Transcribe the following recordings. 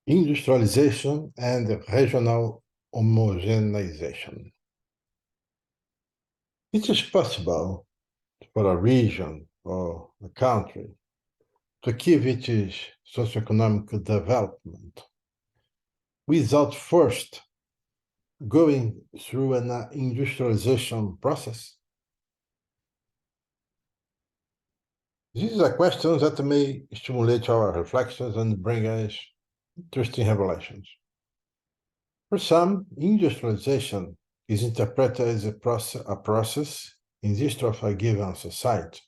Industrialization and regional homogenization. It is possible for a region or a country to achieve its socioeconomic development without first going through an industrialization process? This is a question that may stimulate our reflections and bring us interesting revelations. For some, industrialization is interpreted as a process in the history of a given society,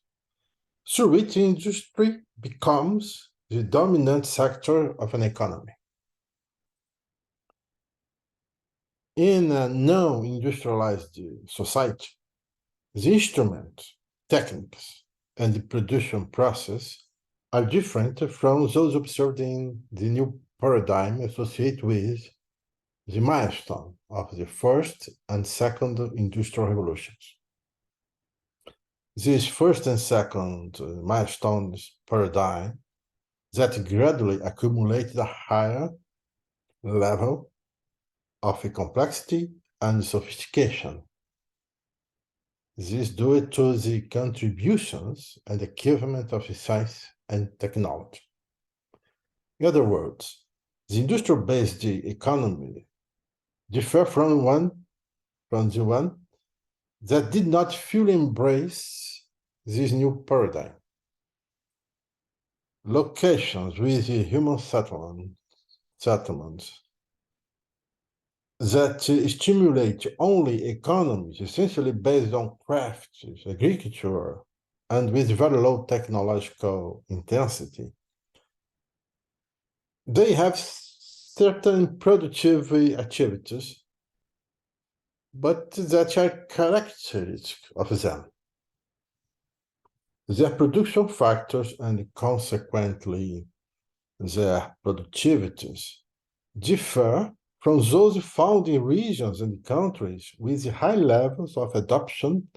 through which industry becomes the dominant sector of an economy. In a non-industrialized society, the instruments, techniques, and the production process are different from those observed in the new paradigm associated with the milestone of the first and second industrial revolutions. These first and second milestones paradigm that gradually accumulated a higher level of complexity and sophistication. This is due to the contributions and achievement of science and technology. In other words, the industrial-based economy differs from the one that did not fully embrace this new paradigm. Locations with the human settlements that stimulate only economies essentially based on crafts, agriculture, and with very low technological intensity. They have certain productive activities, but that are characteristics of them. Their production factors and consequently their productivities differ from those found in regions and countries with high levels of adoption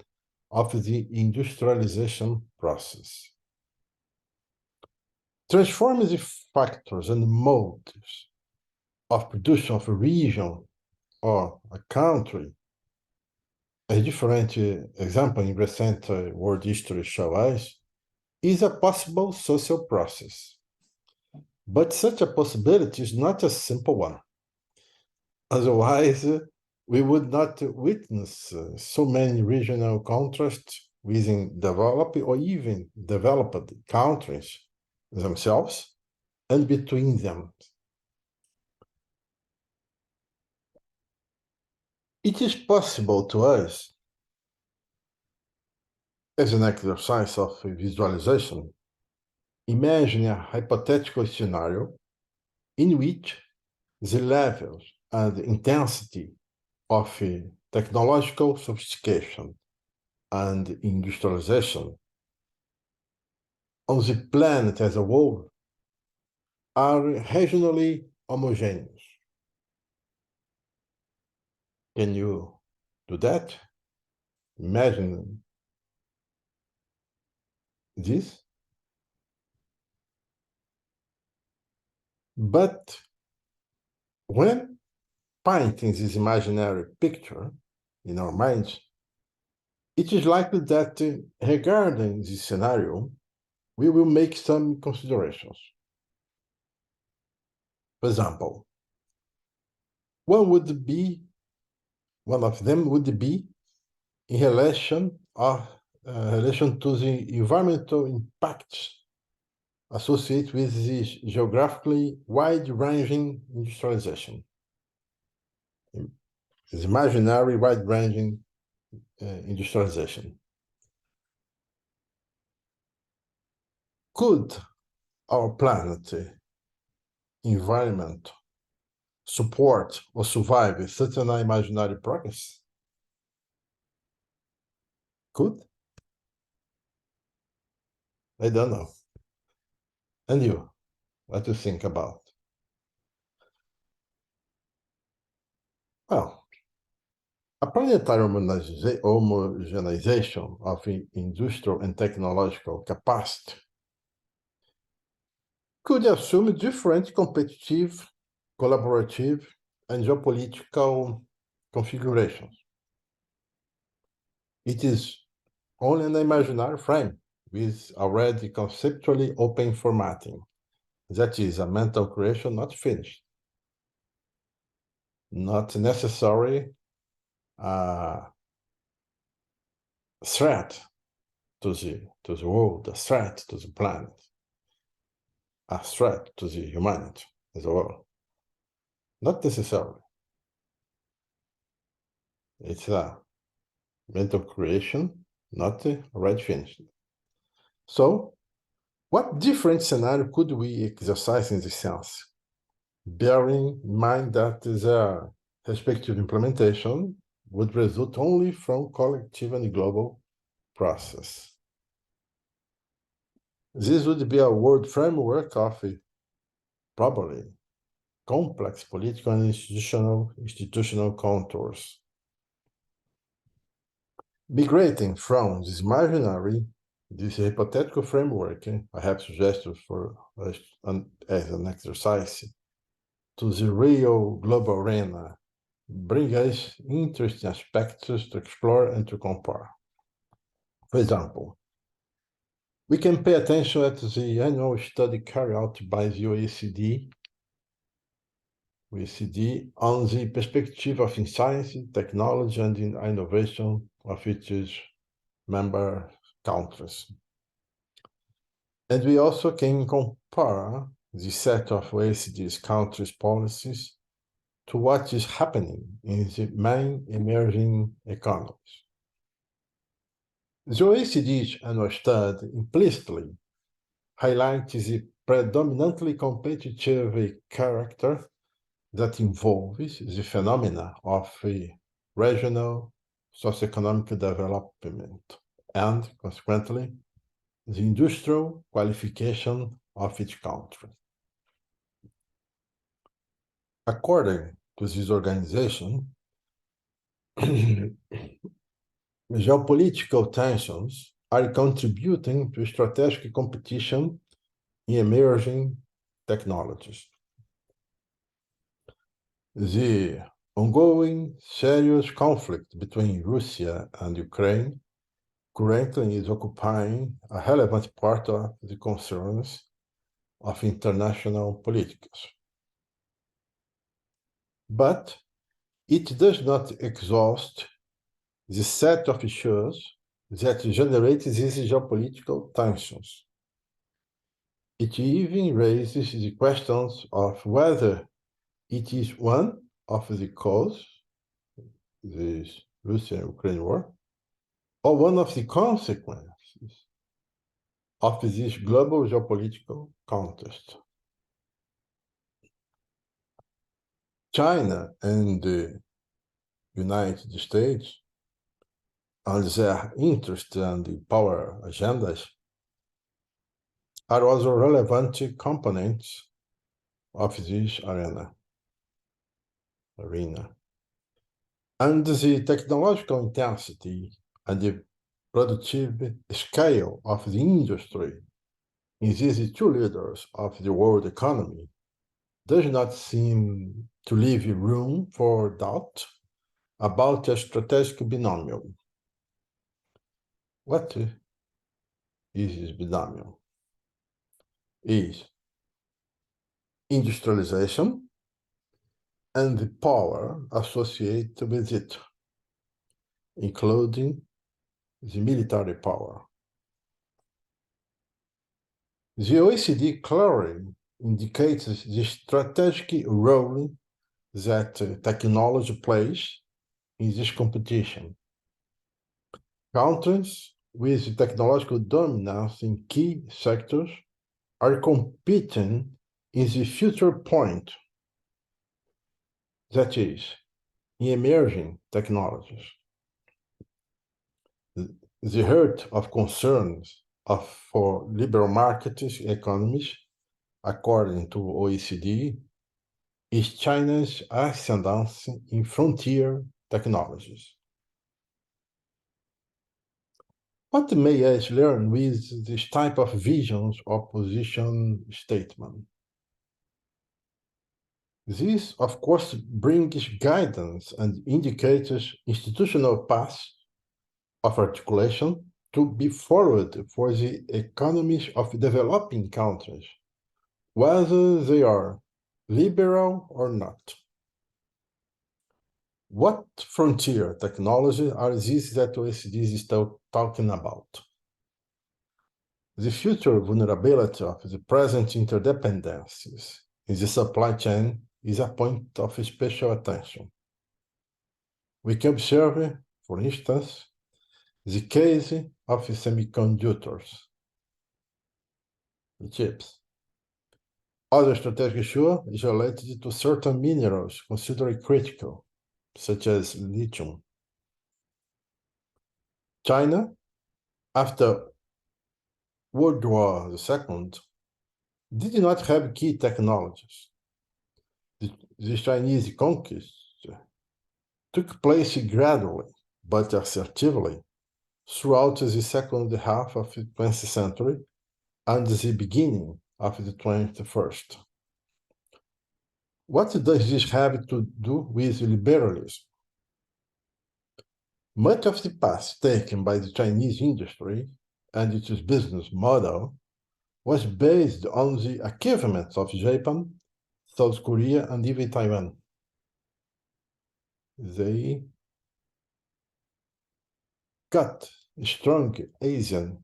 of the industrialization process. Transforming the factors and motives of production of a region or a country, a different example in recent world history show us, is a possible social process. But such a possibility is not a simple one. Otherwise, we would not witness so many regional contrasts within developed or even developed countries themselves and between them. It is possible to us, as an exercise of visualization, imagine a hypothetical scenario in which the levels and intensity of technological sophistication and industrialization on the planet as a whole are regionally homogeneous. Can you do that? Imagine this. But when painting this imaginary picture in our minds, it is likely that regarding this scenario, we will make some considerations. For example, one of them would be in relation to the environmental impacts associated with this geographically wide-ranging industrialization. This imaginary wide-ranging industrialization. Could our planet environment support or survive such an imaginary progress? Could? I don't know. And you, what do you think about? Well, a planetary homogenization of industrial and technological capacity could assume different competitive collaborative, and geopolitical configurations. It is only an imaginary frame with already conceptually open formatting. That is a mental creation not finished, not necessary threat to the world, a threat to the planet, a threat to the humanity as well. Not necessarily. It's a mental creation, not already finished. So, what different scenario could we exercise in this sense? Bearing in mind that the respective implementation would result only from collective and global process. This would be a world framework of probably complex political and institutional contours. Migrating from this imaginary, this hypothetical framework, I have suggested for us as an exercise, to the real global arena, bring us interesting aspects to explore and to compare. For example, we can pay attention at the annual study carried out by the OECD on the perspective of in science, technology, and in innovation of its member countries. And we also can compare the set of OECD's countries' policies to what is happening in the main emerging economies. The OECD's annual study implicitly highlights the predominantly competitive character that involves the phenomena of regional socioeconomic development and, consequently, the industrial qualification of each country. According to this organization, geopolitical tensions are contributing to strategic competition in emerging technologies. The ongoing serious conflict between Russia and Ukraine currently is occupying a relevant part of the concerns of international politics. But it does not exhaust the set of issues that generate these geopolitical tensions. It even raises the questions of whether it is one of the cause, this Russia-Ukraine war, or one of the consequences of this global geopolitical context. China and the United States, and their interest and power agendas, are also relevant components of this arena. And the technological intensity and the productive scale of the industry in these two leaders of the world economy does not seem to leave room for doubt about a strategic binomial. What is this binomial? Is industrialization and the power associated with it, including the military power. The OECD clearly indicates the strategic role that technology plays in this competition. Countries with technological dominance in key sectors are competing in the future point, that is, in emerging technologies. The heart of concerns for liberal market economies, according to OECD, is China's ascendance in frontier technologies. What may us learn with this type of visions or position statement? This, of course, brings guidance and indicates institutional paths of articulation to be followed for the economies of developing countries, whether they are liberal or not. What frontier technology are these that OECD is still talking about? The future vulnerability of the present interdependencies in the supply chain is a point of special attention. We can observe, for instance, the case of semiconductors, the chips. Other strategic issue is related to certain minerals considered critical, such as lithium. China, after World War II, did not have key technologies. The Chinese conquest took place gradually but assertively throughout the second half of the 20th century and the beginning of the 21st. What does this have to do with liberalism? Much of the path taken by the Chinese industry and its business model was based on the achievements of Japan, South Korea, and even Taiwan. They got a strong Asian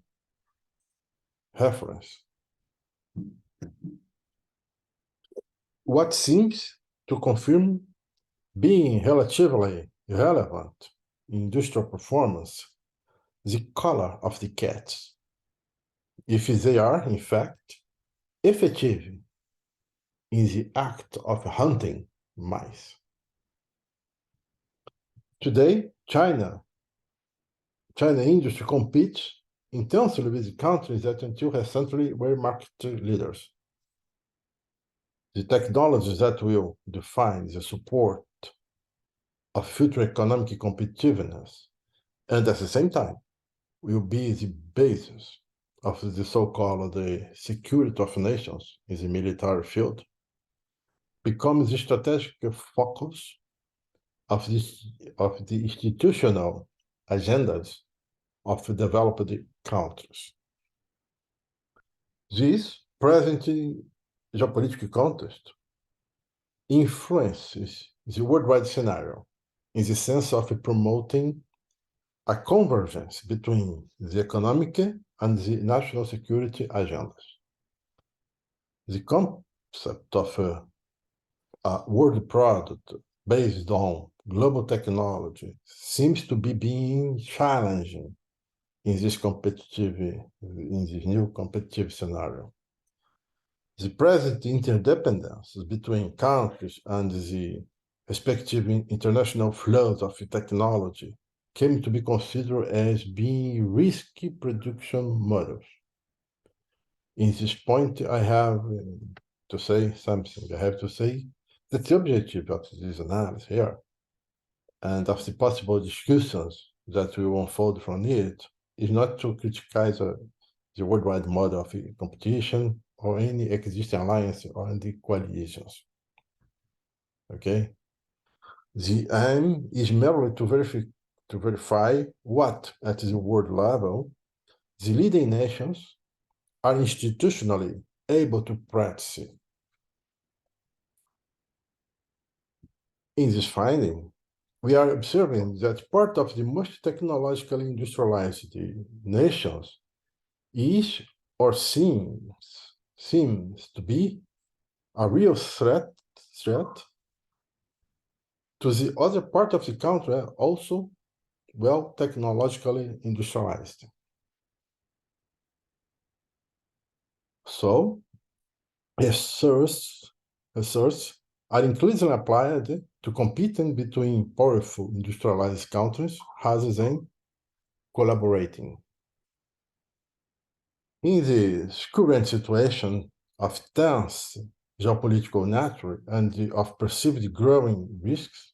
reference. What seems to confirm being relatively relevant in industrial performance, the color of the cats, if they are, in fact, effective in the act of hunting mice. Today, China industry competes intensely with countries that until recently were market leaders. The technologies that will define the support of future economic competitiveness and at the same time will be the basis of the so-called security of nations in the military field, becomes the strategic focus of the institutional agendas of developed countries. This present geopolitical context influences the worldwide scenario in the sense of promoting a convergence between the economic and the national security agendas. The concept of a world product based on global technology seems to be being challenging in this new competitive scenario. The present interdependence between countries and the respective international flows of technology came to be considered as being risky production models. In this point, I have to say something. I have to say that the objective of this analysis here and of the possible discussions that will unfold from it is not to criticize the worldwide model of competition or any existing alliance or any coalitions. Okay? The aim is merely to verify what, at the world level, the leading nations are institutionally able to practice. In this finding, we are observing that part of the most technologically industrialized nations is or seems to be a real threat to the other part of the country, also well technologically industrialized. So, research are increasingly applied to competing between powerful industrialized countries rather than collaborating. In this current situation of tense geopolitical nature and of perceived growing risks,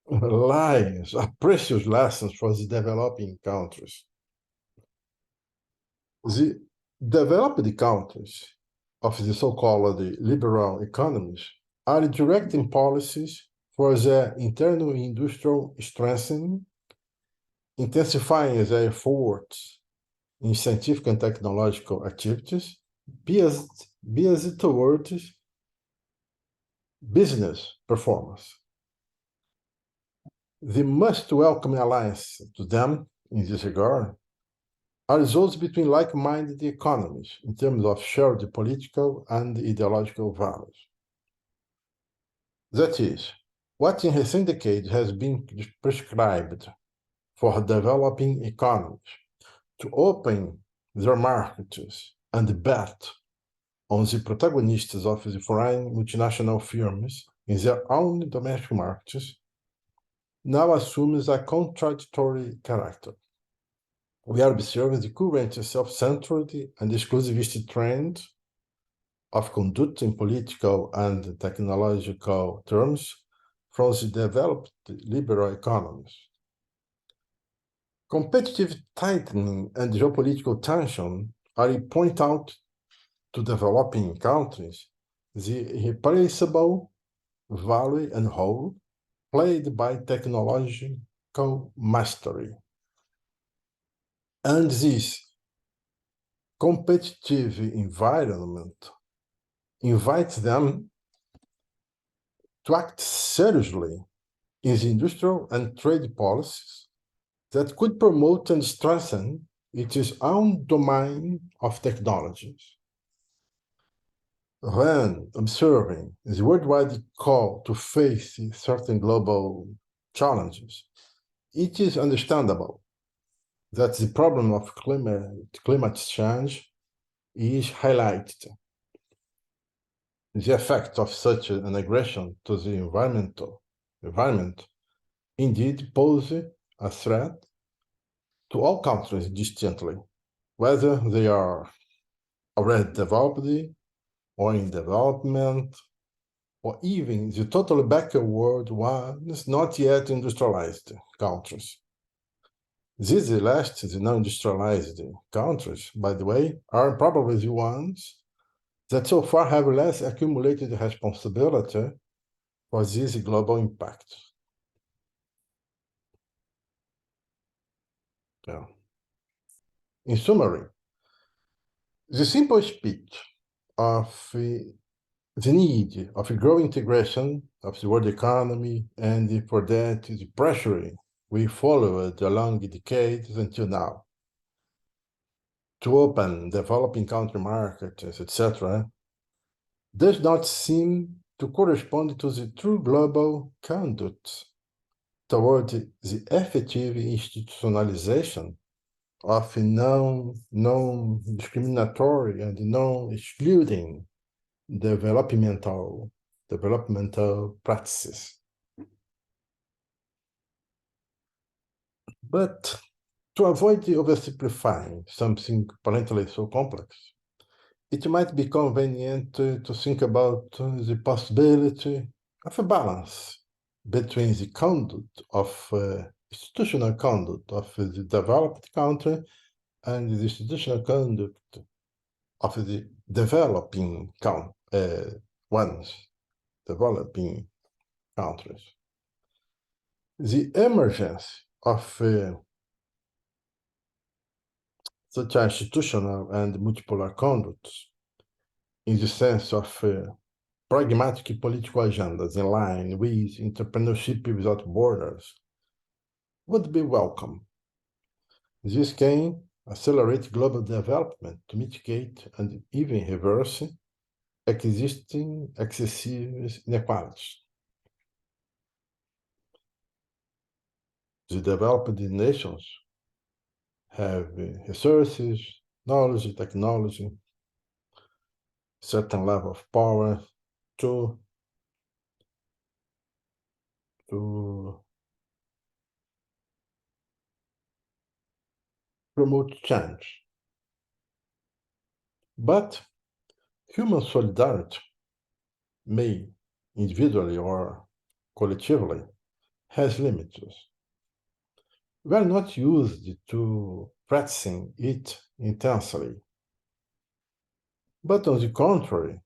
lies are precious lessons for the developing countries. The developed countries of the so-called liberal economies are directing policies for their internal industrial strengthening, intensifying their efforts in scientific and technological activities, biased towards business performance. The most welcome alliance to them in this regard are those between like-minded economies in terms of shared political and ideological values. That is, what in recent decades has been prescribed for developing economies to open their markets and bet on the protagonists of the foreign multinational firms in their own domestic markets now assumes a contradictory character. We are observing the current self-centered and exclusivist trend of conduct in political and technological terms from the developed liberal economies. Competitive tightening and geopolitical tension are point out to developing countries the irreplaceable value and role played by technological mastery. And this competitive environment invites them to act seriously in the industrial and trade policies that could promote and strengthen its own domain of technologies. When observing the worldwide call to face certain global challenges, it is understandable that the problem of climate change is highlighted. The effect of such an aggression to the environment indeed pose a threat to all countries distinctly, whether they are already developed or in development, or even the totally backward ones not yet industrialized countries. These last, the non-industrialized countries, by the way, are probably the ones that so far have less accumulated responsibility for this global impact. Yeah. In summary, the simple speech of the need of a growing integration of the world economy, and for that the pressure we followed along the decades until now to open developing country markets, etc., does not seem to correspond to the true global conduct toward the effective institutionalization of non-discriminatory and non-excluding developmental practices. But to avoid oversimplifying something apparently so complex, it might be convenient to think about the possibility of a balance between the conduct of institutional conduct of the developed country and the institutional conduct of the developing developing countries. The emergence of such institutional and multipolar conducts, in the sense of pragmatic political agendas in line with entrepreneurship without borders, would be welcome. This can accelerate global development to mitigate and even reverse existing excessive inequalities. The developed nations have resources, knowledge, technology, certain level of power to promote change. But human solidarity may, individually or collectively, has limits. We are not used to practicing it intensely. But on the contrary,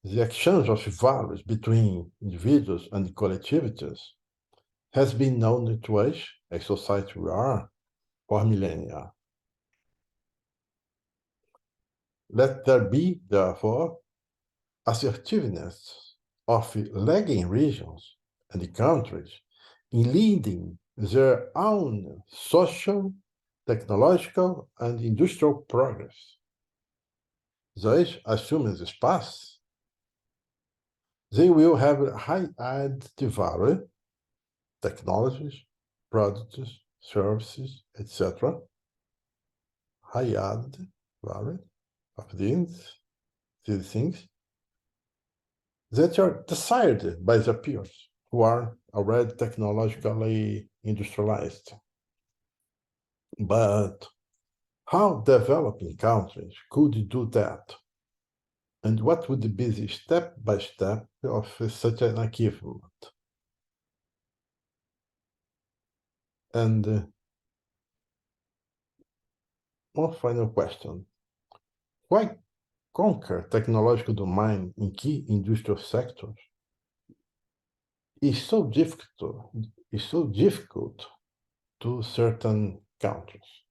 the exchange of values between individuals and collectivities has been known to age, a society we are, for millennia. Let there be, therefore, assertiveness of lagging regions and countries in leading their own social, technological, and industrial progress. Thus, assuming this path, they will have high added value, technologies, products, services, etc. High added value of these things that are desired by the peers who are already technologically industrialized. But how developing countries could do that? And what would be the step by step of such an achievement? And one final question. Why conquer technological domain in key industrial sectors is so difficult to certain countries?